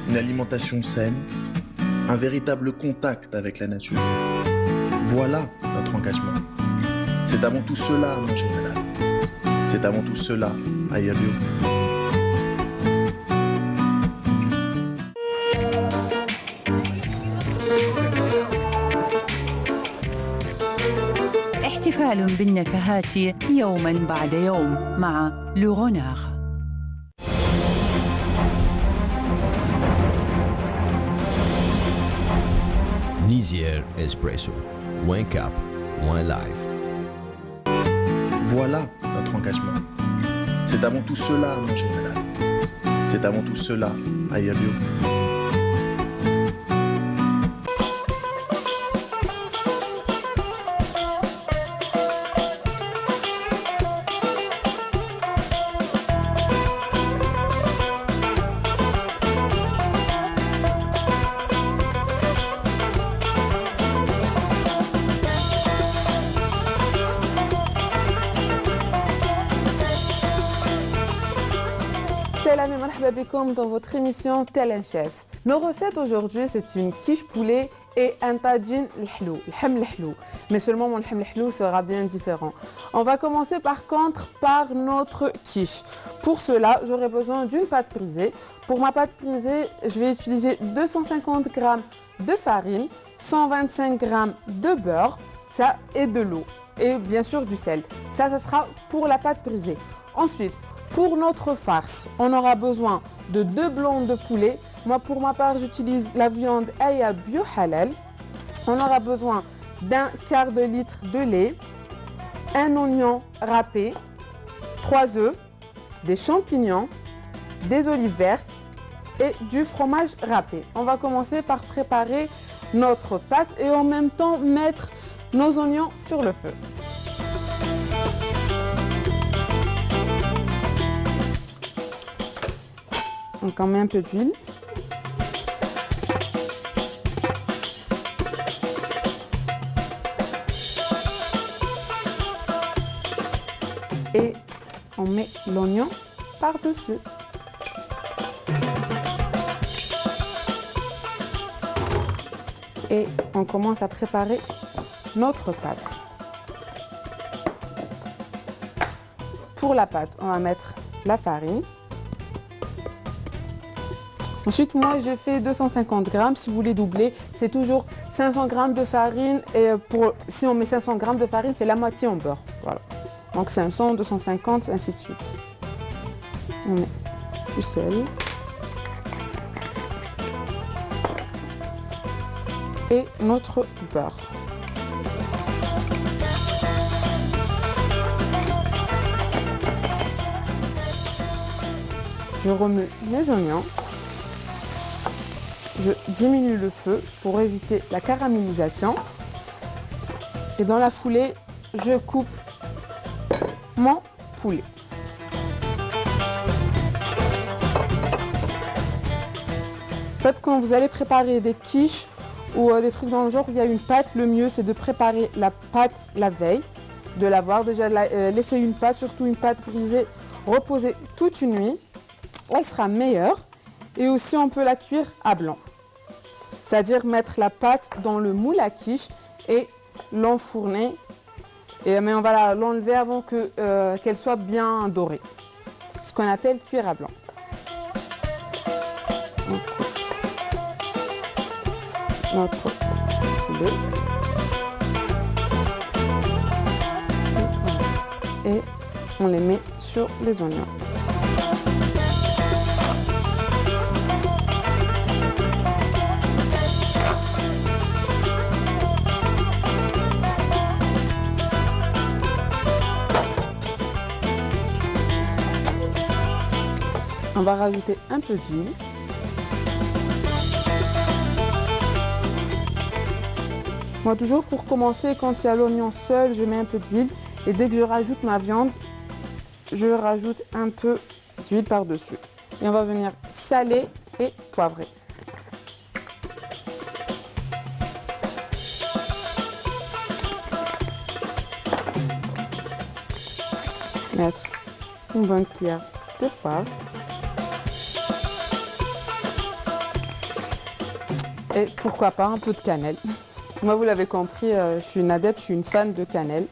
une alimentation saine, un véritable contact avec la nature. Voilà notre engagement. C'est avant tout cela, manger halal. C'est avant tout cela, Aya Bio. احتفال بالنكهات يوما بعد يوم مع لوغونار. Nizier Espresso. Moins cap, moins live. Voilà notre engagement. C'est avant tout cela, manger halal. C'est avant tout cela, Aya Bio. Salam et marhaba bikoum dans votre émission Tel un chef. Nos recettes aujourd'hui, c'est une quiche poulet et un tagine l'hlou, l'hem l'hlou. Mais seulement mon l'hem l'hlou sera bien différent. On va commencer par contre par notre quiche. Pour cela, j'aurai besoin d'une pâte brisée. Pour ma pâte brisée, je vais utiliser 250 g de farine, 125 g de beurre, ça et de l'eau. Et bien sûr du sel. Ça sera pour la pâte brisée. Ensuite, pour notre farce, on aura besoin de 2 blancs de poulet. Moi, pour ma part, j'utilise la viande Aya Bio Halal. On aura besoin d'un quart de litre de lait, un oignon râpé, 3 œufs, des champignons, des olives vertes et du fromage râpé. On va commencer par préparer notre pâte et en même temps mettre nos oignons sur le feu. Donc on met un peu d'huile. Et on met l'oignon par-dessus. Et on commence à préparer notre pâte. Pour la pâte, on va mettre la farine. Ensuite, moi, j'ai fait 250 g. Si vous voulez doubler, c'est toujours 500 g de farine. Et si on met 500 g de farine, c'est la moitié en beurre. Voilà. Donc 500, 250, ainsi de suite. On met du sel. Et notre beurre. Je remets mes oignons. Je diminue le feu pour éviter la caramélisation. Et dans la foulée, je coupe mon poulet. En fait, quand vous allez préparer des quiches ou des trucs dans le genre où il y a une pâte, le mieux c'est de préparer la pâte la veille, de l'avoir déjà laisser une pâte, surtout une pâte brisée, reposer toute une nuit. Elle sera meilleure. Et aussi, on peut la cuire à blanc. C'est-à-dire mettre la pâte dans le moule à quiche et l'enfourner. Mais on va l'enlever avant qu'elle soit bien dorée. Ce qu'on appelle cuire à blanc. Notre poulet. Et on les met sur les oignons. On va rajouter un peu d'huile. Moi, toujours pour commencer, quand il y a l'oignon seul, je mets un peu d'huile. Et dès que je rajoute ma viande, je rajoute un peu d'huile par-dessus. Et on va venir saler et poivrer. Mettre une bonne cuillère de poivre. Et pourquoi pas un peu de cannelle. Moi, vous l'avez compris, je suis une adepte, je suis une fan de cannelle.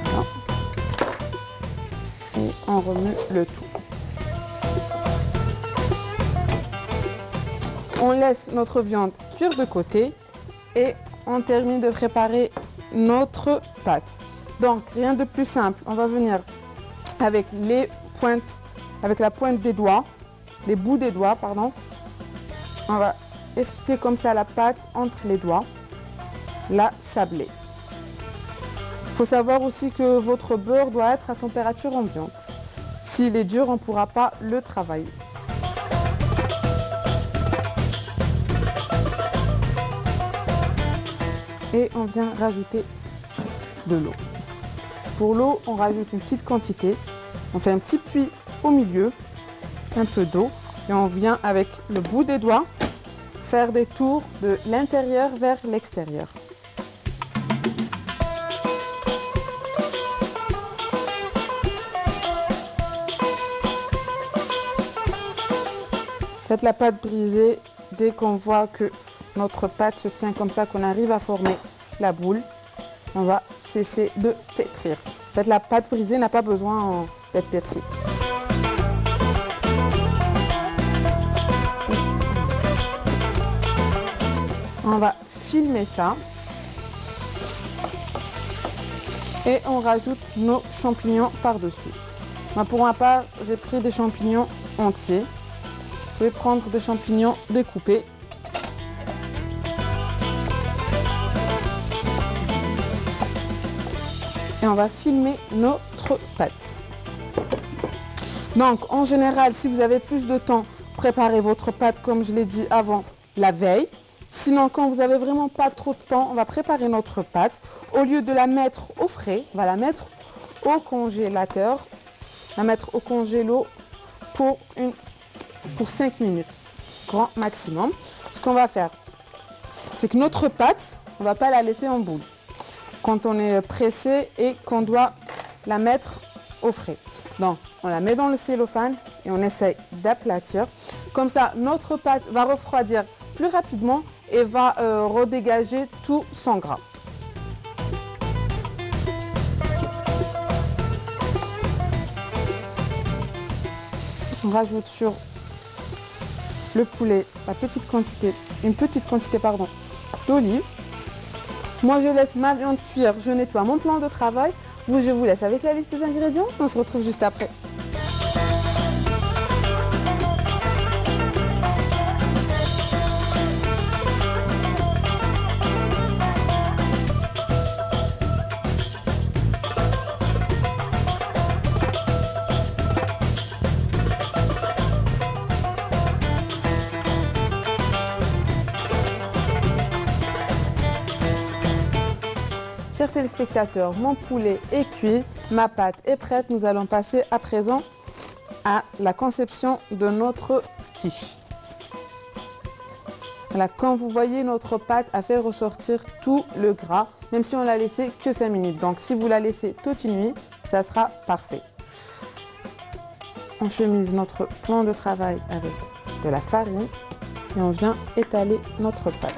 Voilà. Et on remue le tout. On laisse notre viande cuire de côté et on termine de préparer notre pâte. Donc, rien de plus simple. On va venir avec les pointes, avec la pointe des doigts, les bouts des doigts, pardon. On va effriter comme ça la pâte entre les doigts, la sabler. Il faut savoir aussi que votre beurre doit être à température ambiante. S'il est dur, on ne pourra pas le travailler. Et on vient rajouter de l'eau. Pour l'eau, on rajoute une petite quantité. On fait un petit puits au milieu, un peu d'eau. Et on vient avec le bout des doigts faire des tours de l'intérieur vers l'extérieur. Faites la pâte brisée dès qu'on voit que notre pâte se tient comme ça, qu'on arrive à former la boule. On va cesser de pétrir. En fait, la pâte brisée n'a pas besoin d'être pétrie. On va filmer ça. Et on rajoute nos champignons par-dessus. Moi, pour ma part, j'ai pris des champignons entiers. Je vais prendre des champignons découpés. Et on va filmer notre pâte. Donc, en général, si vous avez plus de temps, préparez votre pâte, comme je l'ai dit avant, la veille. Sinon, quand vous n'avez vraiment pas trop de temps, on va préparer notre pâte. Au lieu de la mettre au frais, on va la mettre au congélateur. La mettre au congélo pour 5 minutes, grand maximum. Ce qu'on va faire, c'est que notre pâte, on ne va pas la laisser en boule. Quand on est pressé et qu'on doit la mettre au frais. Donc, on la met dans le cellophane et on essaye d'aplatir. Comme ça, notre pâte va refroidir plus rapidement et va redégager tout son gras. On rajoute sur le poulet une petite quantité d'olive. Moi, je laisse ma viande cuire, je nettoie mon plan de travail. Vous, je vous laisse avec la liste des ingrédients. On se retrouve juste après. Chers téléspectateurs, mon poulet est cuit, ma pâte est prête. Nous allons passer à présent à la conception de notre quiche. Voilà, comme vous voyez, notre pâte a fait ressortir tout le gras, même si on l'a laissé que 5 minutes. Donc si vous la laissez toute une nuit, ça sera parfait. On chemise notre plan de travail avec de la farine et on vient étaler notre pâte.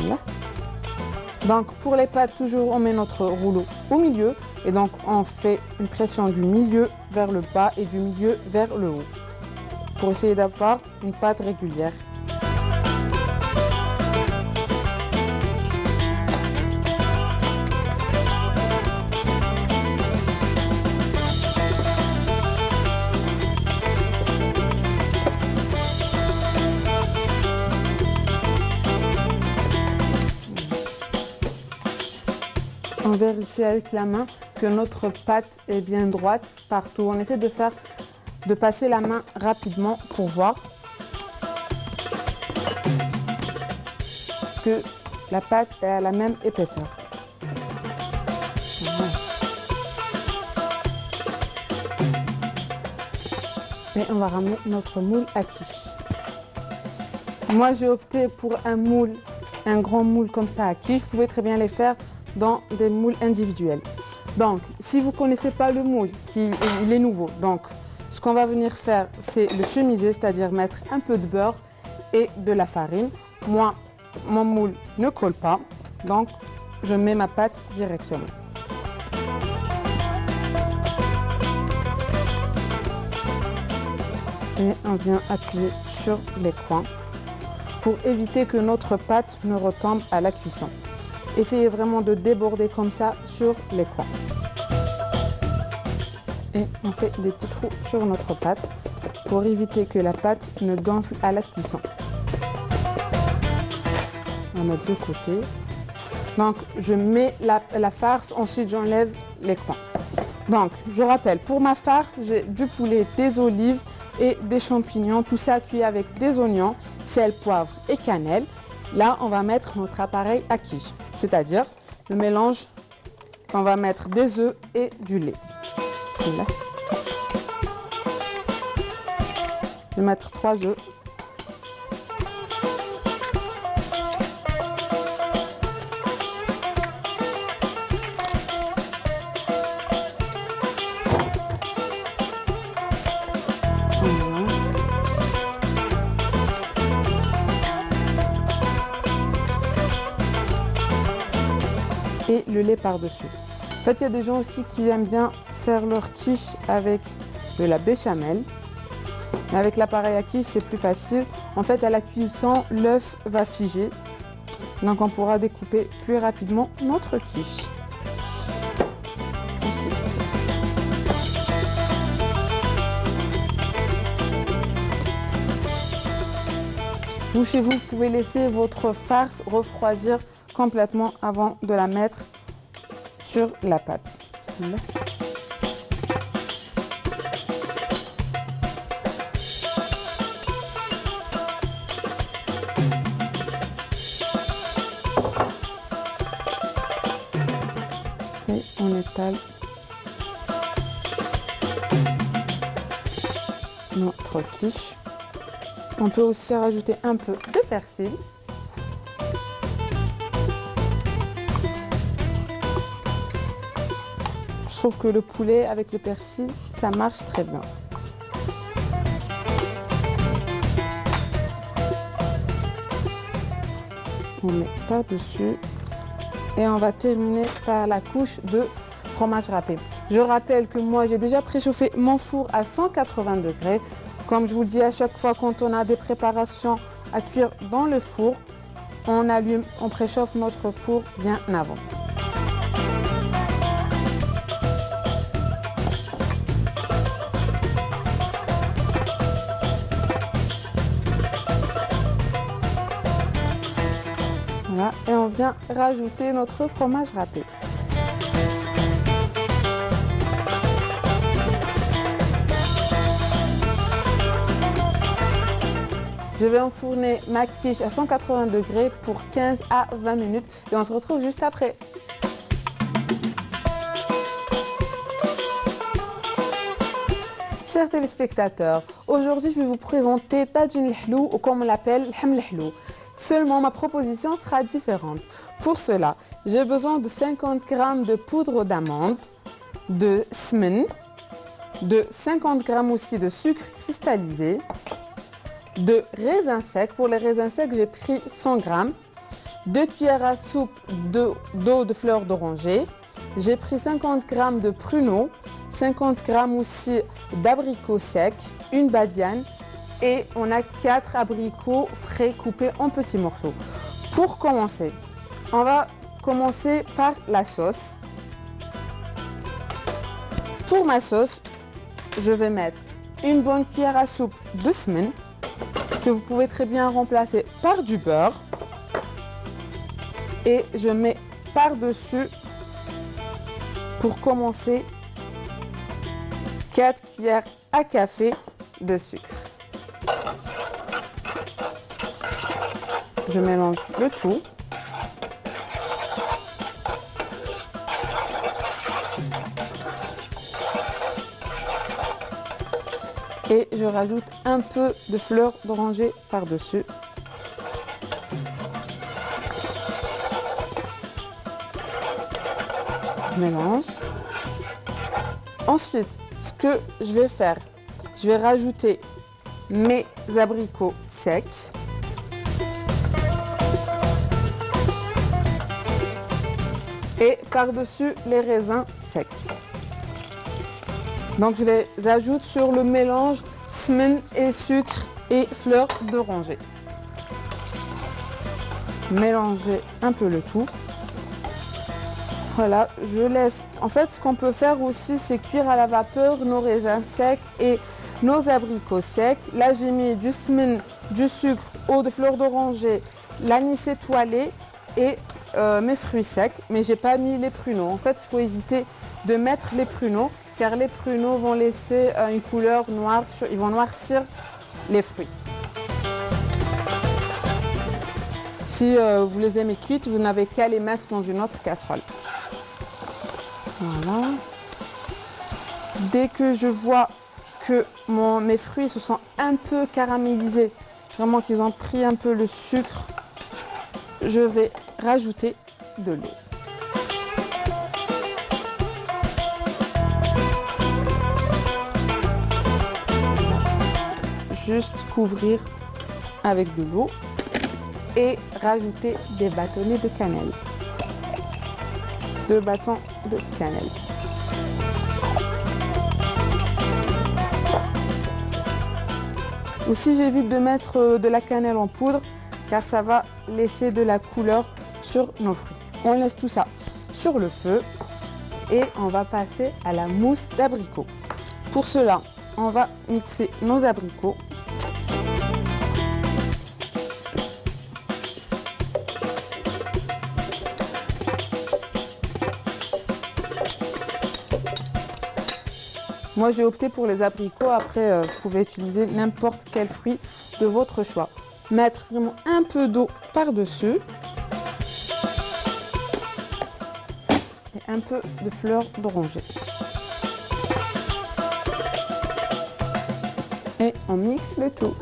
Là. Donc pour les pâtes, toujours on met notre rouleau au milieu et donc on fait une pression du milieu vers le bas et du milieu vers le haut pour essayer d'avoir une pâte régulière. On vérifie avec la main que notre pâte est bien droite partout. On essaie de passer la main rapidement pour voir que la pâte est à la même épaisseur. Voilà. Et on va ramener notre moule à quiche. Moi, j'ai opté pour un grand moule comme ça à quiche. Vous pouvez très bien les faire dans des moules individuels. Donc, si vous ne connaissez pas le moule, il est nouveau, donc Ce qu'on va venir faire, c'est le chemiser, c'est-à-dire mettre un peu de beurre et de la farine. Moi, mon moule ne colle pas, donc je mets ma pâte directement. Et on vient appuyer sur les coins pour éviter que notre pâte ne retombe à la cuisson. Essayez vraiment de déborder comme ça sur les coins. Et on fait des petits trous sur notre pâte pour éviter que la pâte ne gonfle à la cuisson. On va mettre de côté. Donc, je mets la farce, ensuite j'enlève les coins. Donc, je rappelle, pour ma farce, j'ai du poulet, des olives et des champignons, tout ça cuit avec des oignons, sel, poivre et cannelle. Là, on va mettre notre appareil à quiche, c'est-à-dire le mélange qu'on va mettre des œufs et du lait. Là. Je vais mettre 3 œufs. Et le lait par-dessus. En fait, il y a des gens aussi qui aiment bien faire leur quiche avec de la béchamel. Mais avec l'appareil à quiche, c'est plus facile. En fait, à la cuisson, l'œuf va figer. Donc, on pourra découper plus rapidement notre quiche. Vous, chez vous, vous pouvez laisser votre farce refroidir complètement avant de la mettre sur la pâte. Et on étale notre quiche. On peut aussi rajouter un peu de persil. Je trouve que le poulet avec le persil, ça marche très bien. On met par-dessus et on va terminer par la couche de fromage râpé. Je rappelle que moi, j'ai déjà préchauffé mon four à 180 degrés. Comme je vous le dis à chaque fois, quand on a des préparations à cuire dans le four, on allume, on préchauffe notre four bien avant. Voilà, et on vient rajouter notre fromage râpé. Je vais enfourner ma quiche à 180 degrés pour 15 à 20 minutes et on se retrouve juste après. Chers téléspectateurs, aujourd'hui je vais vous présenter tajin l'hlou ou comme on l'appelle l'hem l'hlou. Seulement ma proposition sera différente. Pour cela, j'ai besoin de 50 g de poudre d'amande, de semen, de 50 g aussi de sucre cristallisé, de raisins secs. Pour les raisins secs, j'ai pris 100 g, 2 cuillères à soupe d'eau de fleur d'oranger. J'ai pris 50 g de pruneaux, 50 g aussi d'abricots secs, une badiane et on a 4 abricots frais coupés en petits morceaux. Pour commencer, on va commencer par la sauce. Pour ma sauce, je vais mettre une bonne cuillère à soupe de semen, que vous pouvez très bien remplacer par du beurre. Et je mets par-dessus, pour commencer, 4 cuillères à café de sucre. Je mélange le tout. Et je rajoute un peu de fleur d'oranger par-dessus. Je mélange. Ensuite, ce que je vais faire, je vais rajouter mes abricots secs. Et par-dessus les raisins secs. Donc je les ajoute sur le mélange semen et sucre et fleurs d'oranger. Mélanger un peu le tout. Voilà, je laisse. En fait, ce qu'on peut faire aussi, c'est cuire à la vapeur nos raisins secs et nos abricots secs. Là, j'ai mis du semen, du sucre, eau de fleurs d'oranger, l'anis étoilé et mes fruits secs, mais j'ai pas mis les pruneaux. En fait, il faut éviter de mettre les pruneaux car les pruneaux vont laisser une couleur noire, ils vont noircir les fruits. Si vous les aimez cuites, vous n'avez qu'à les mettre dans une autre casserole. Voilà. Dès que je vois que mes fruits se sont un peu caramélisés, vraiment qu'ils ont pris un peu le sucre, je vais rajouter de l'eau. Juste couvrir avec de l'eau et rajouter des bâtonnets de cannelle. 2 bâtons de cannelle. Aussi, j'évite de mettre de la cannelle en poudre car ça va laisser de la couleur sur nos fruits. On laisse tout ça sur le feu et on va passer à la mousse d'abricot. Pour cela, on va mixer nos abricots. Moi, j'ai opté pour les abricots. Après, vous pouvez utiliser n'importe quel fruit de votre choix. Mettre vraiment un peu d'eau par-dessus. Et un peu de fleurs d'oranger. Et on mixe le tout.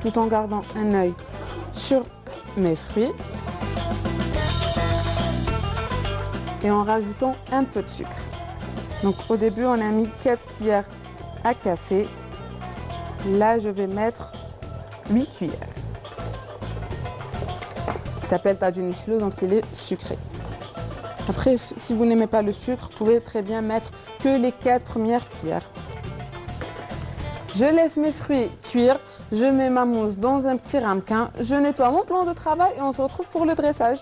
Tout en gardant un œil sur mes fruits et en rajoutant un peu de sucre. Donc au début, on a mis 4 cuillères à café. Là, je vais mettre 8 cuillères. Il s'appelle tajin al-helou, donc il est sucré. Après, si vous n'aimez pas le sucre, vous pouvez très bien mettre que les 4 premières cuillères. Je laisse mes fruits cuire. Je mets ma mousse dans un petit ramequin, je nettoie mon plan de travail et on se retrouve pour le dressage.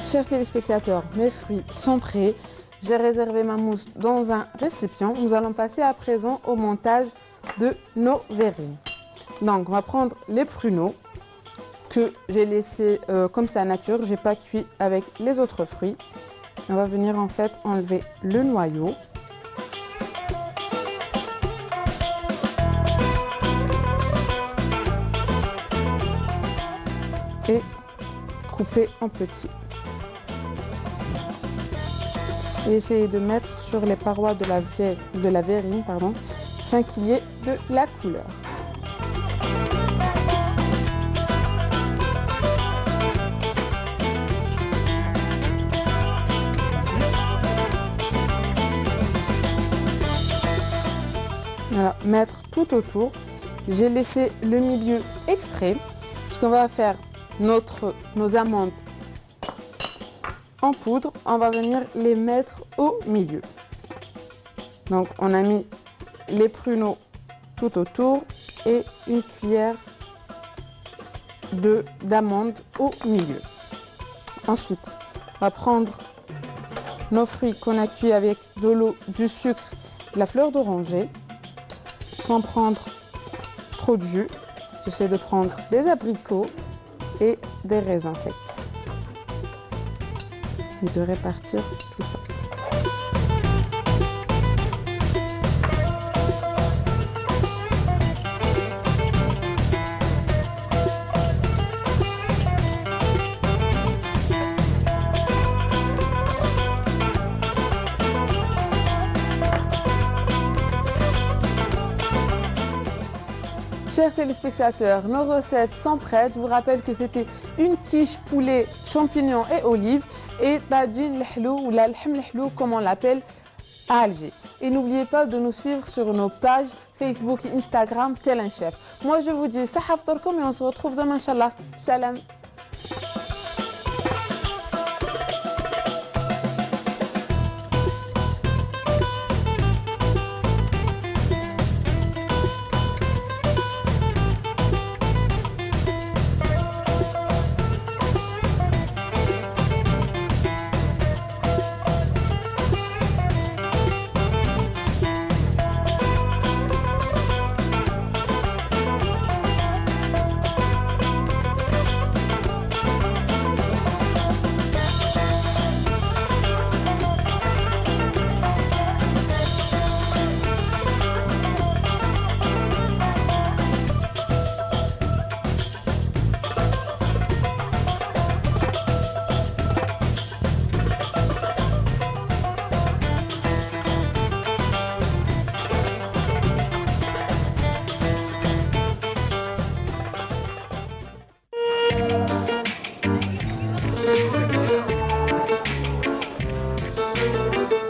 Chers téléspectateurs, mes fruits sont prêts. J'ai réservé ma mousse dans un récipient. Nous allons passer à présent au montage de nos verrines. Donc, on va prendre les pruneaux que j'ai laissés comme ça nature. Je n'ai pas cuit avec les autres fruits. On va venir en fait enlever le noyau. Et couper en petits. Et essayer de mettre sur les parois de la verrine, afin qu'il y ait de la couleur. Voilà, mettre tout autour. J'ai laissé le milieu exprès, parce qu'on va faire nos amandes en poudre, on va venir les mettre au milieu. Donc on a mis les pruneaux tout autour et une cuillère d'amandes au milieu. Ensuite, on va prendre nos fruits qu'on a cuits avec de l'eau, du sucre, de la fleur d'oranger, sans prendre trop de jus. J'essaie de prendre des abricots et des raisins secs. Et de répartir tout ça. Chers téléspectateurs, nos recettes sont prêtes. Je vous rappelle que c'était une quiche poulet, champignons et olives et tagine l'hlou ou la l'hm l'hlou comme on l'appelle à Alger. Et n'oubliez pas de nous suivre sur nos pages Facebook et Instagram Tel un Chef. Moi je vous dis saha ftorkom et on se retrouve demain inchallah. Salam.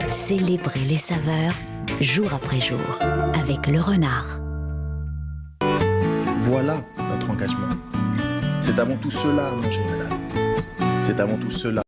Célébrer les saveurs jour après jour avec le renard. Voilà notre engagement. C'est avant tout cela, mon général. C'est avant tout cela.